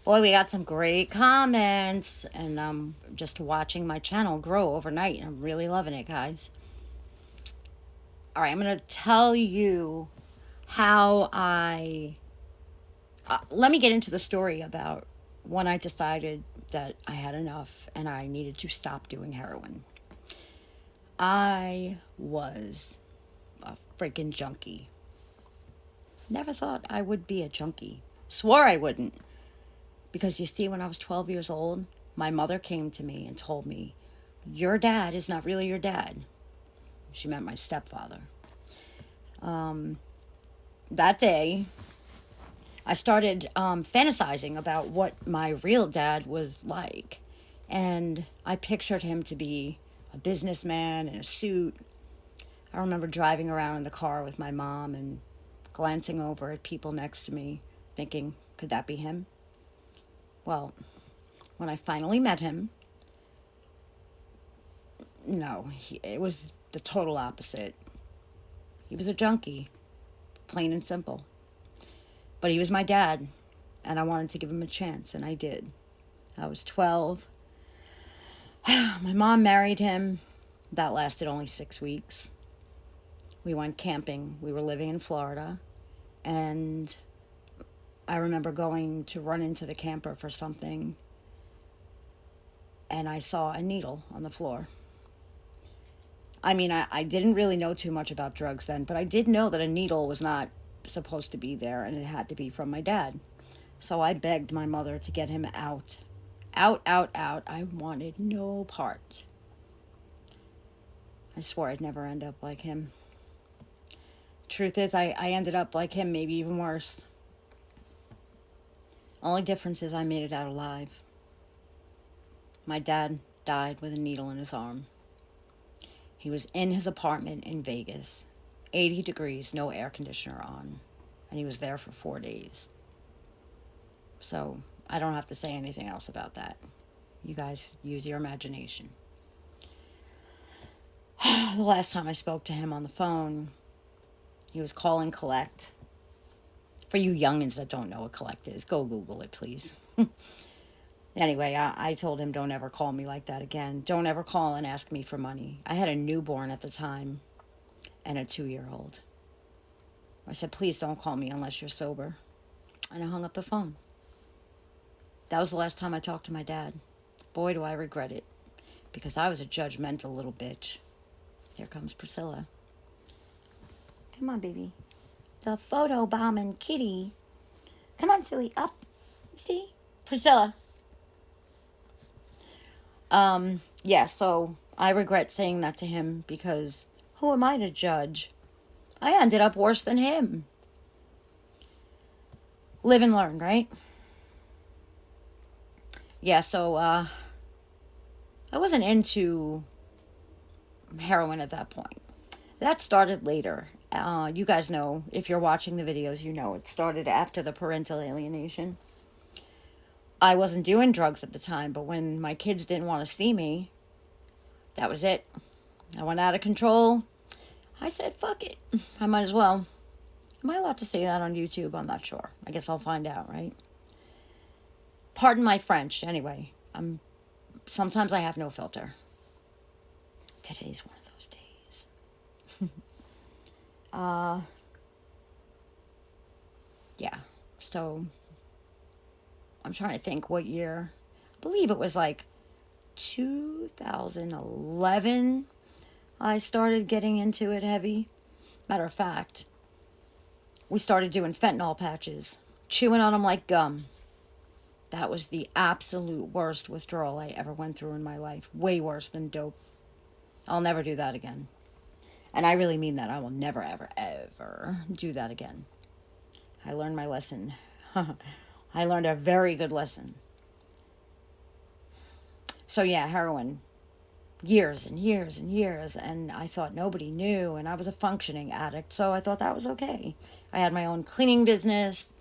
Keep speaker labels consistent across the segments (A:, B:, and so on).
A: Boy, we got some great comments, and I'm just watching my channel grow overnight, and I'm really loving it, guys. All right, I'm going to tell you how I. Let me get into the story about when I decided that I had enough and I needed to stop doing heroin. I was a freaking junkie. Never thought I would be a junkie. Swore I wouldn't. Because you see, when I was 12 years old, my mother came to me and told me, "Your dad is not really your dad." She meant my stepfather. That day, I started fantasizing about what my real dad was like. And I pictured him to be a businessman in a suit. I remember driving around in the car with my mom and glancing over at people next to me, thinking, could that be him? Well, when I finally met him, no, it was the total opposite. He was a junkie, plain and simple. But he was my dad, and I wanted to give him a chance, and I did. I was 12. My mom married him. That lasted only 6 weeks. We went camping. We were living in Florida, and I remember going to run into the camper for something, and I saw a needle on the floor. I mean, I didn't really know too much about drugs then, but I did know that a needle was not supposed to be there and it had to be from my dad. So I begged my mother to get him out. Out, out, out. I wanted no part. I swore I'd never end up like him. Truth is, I ended up like him, maybe even worse. Only difference is I made it out alive. My dad died with a needle in his arm. He was in his apartment in Vegas, 80 degrees, no air conditioner on, and he was there for 4 days. So I don't have to say anything else about that. You guys use your imagination. The last time I spoke to him on the phone, he was calling collect. For you youngins that don't know what collect is, go Google it, please. Anyway, I told him, don't ever call me like that again. Don't ever call and ask me for money. I had a newborn at the time and a 2-year-old. I said, please don't call me unless you're sober. And I hung up the phone. That was the last time I talked to my dad. Boy, do I regret it. Because I was a judgmental little bitch. Here comes Priscilla. Come on, baby. The photo bombing kitty. Come on, silly. Up. See? Priscilla. Yeah, so I regret saying that to him because who am I to judge? I ended up worse than him. Live and learn, right? Yeah, so I wasn't into heroin at that point. That started later. You guys know, if you're watching the videos, you know it started after the parental alienation. I wasn't doing drugs at the time, but when my kids didn't want to see me, that was it. I went out of control. I said, fuck it. I might as well. Am I allowed to say that on YouTube? I'm not sure. I guess I'll find out, right? Pardon my French. Anyway, sometimes I have no filter. Today's one of those days. Yeah. So I'm trying to think what year. I believe it was like 2011 I started getting into it heavy. Matter of fact, we started doing fentanyl patches, chewing on them like gum. That was the absolute worst withdrawal I ever went through in my life. Way worse than dope. I'll never do that again. And I really mean that. I will never, ever, ever do that again. I learned my lesson. I learned a very good lesson. So yeah, heroin. Years and years and years, and I thought nobody knew, and I was a functioning addict, so I thought that was okay. I had my own cleaning business.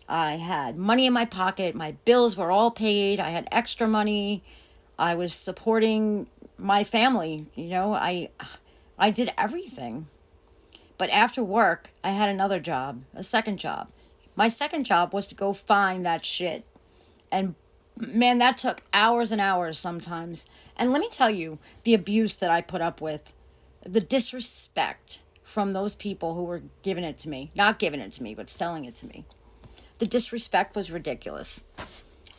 A: I had money in my pocket. My bills were all paid. I had extra money. I was supporting my family. I did everything. But after work, I had another job, a second job. My second job was to go find that shit And man, that took hours and hours sometimes. And let me tell you, the abuse that I put up with, the disrespect from those people who were giving it to me, not giving it to me, but selling it to me. The disrespect was ridiculous.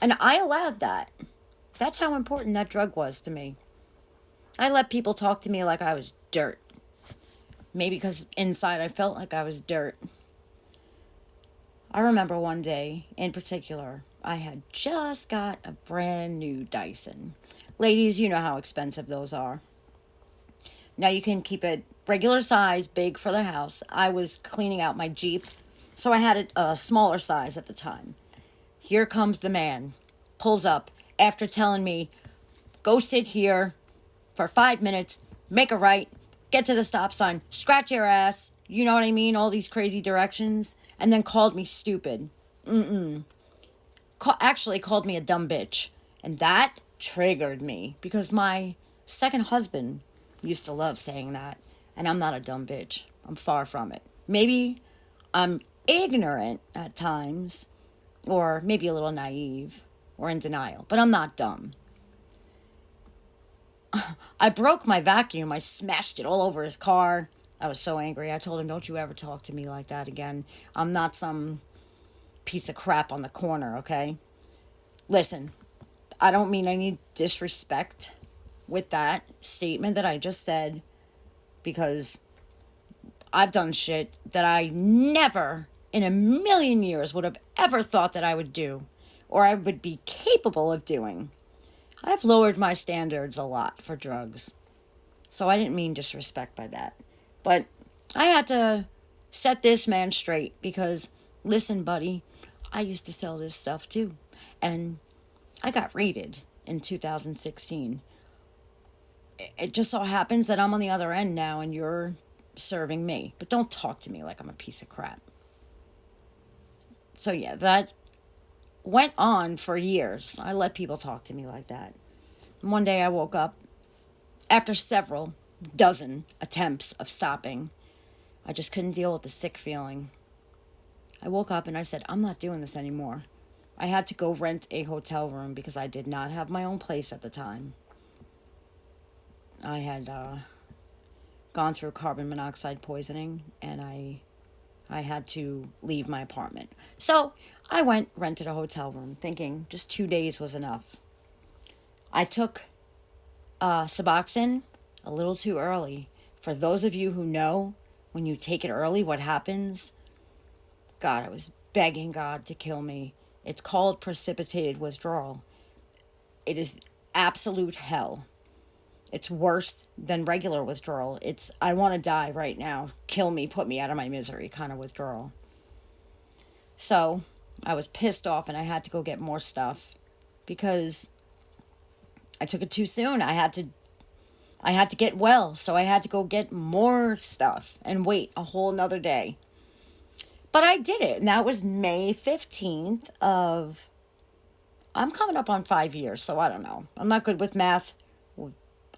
A: And I allowed that. That's how important that drug was to me. I let people talk to me like I was dirt. Maybe because inside I felt like I was dirt. I remember one day in particular, I had just got a brand new Dyson. Ladies, you know how expensive those are. Now you can keep it regular size, big for the house. I was cleaning out my Jeep, so I had a smaller size at the time. Here comes the man, pulls up after telling me, go sit here for 5 minutes, make a right, get to the stop sign, scratch your ass, you know what I mean? All these crazy directions, and then called me stupid. Actually called me a dumb bitch. And that triggered me because my second husband used to love saying that. And I'm not a dumb bitch. I'm far from it. Maybe I'm ignorant at times, or maybe a little naive or in denial, but I'm not dumb. I broke my vacuum. I smashed it all over his car. I was so angry. I told him, don't you ever talk to me like that again. I'm not some piece of crap on the corner, okay? Listen, I don't mean any disrespect with that statement that I just said, because I've done shit that I never in a million years would have ever thought that I would do or I would be capable of doing. I've lowered my standards a lot for drugs. So I didn't mean disrespect by that. But I had to set this man straight because, listen, buddy, I used to sell this stuff too. And I got raided in 2016. It just so happens that I'm on the other end now and you're serving me. But don't talk to me like I'm a piece of crap. So yeah, that went on for years. I let people talk to me like that. And one day I woke up after several dozen attempts of stopping. I just couldn't deal with the sick feeling. I woke up and I said, I'm not doing this anymore. I had to go rent a hotel room because I did not have my own place at the time. I had gone through carbon monoxide poisoning and I had to leave my apartment. So I rented a hotel room thinking just 2 days was enough. I took Suboxone a little too early. For those of you who know, when you take it early, what happens? God, I was begging God to kill me. It's called precipitated withdrawal. It is absolute hell. It's worse than regular withdrawal. It's, I want to die right now. Kill me, put me out of my misery kind of withdrawal. So I was pissed off and I had to go get more stuff because I took it too soon. I had to get well, so I had to go get more stuff and wait a whole nother day. But I did it, and that was May 15th of, I'm coming up on 5 years, so I don't know. I'm not good with math.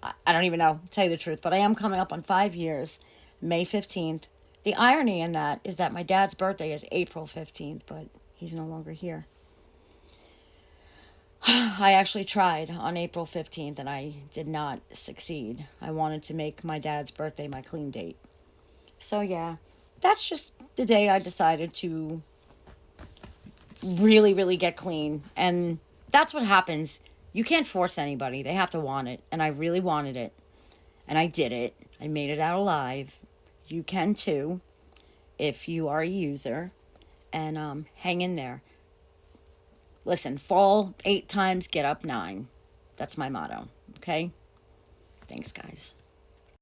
A: I don't even know, to tell you the truth, but I am coming up on 5 years, May 15th. The irony in that is that my dad's birthday is April 15th, but he's no longer here. I actually tried on April 15th and I did not succeed. I wanted to make my dad's birthday my clean date. So yeah, that's just the day I decided to really, really get clean. And that's what happens. You can't force anybody. They have to want it. And I really wanted it. And I did it. I made it out alive. You can too, if you are a user. And hang in there. Listen, fall 8 times, get up 9. That's my motto. Okay? Thanks, guys.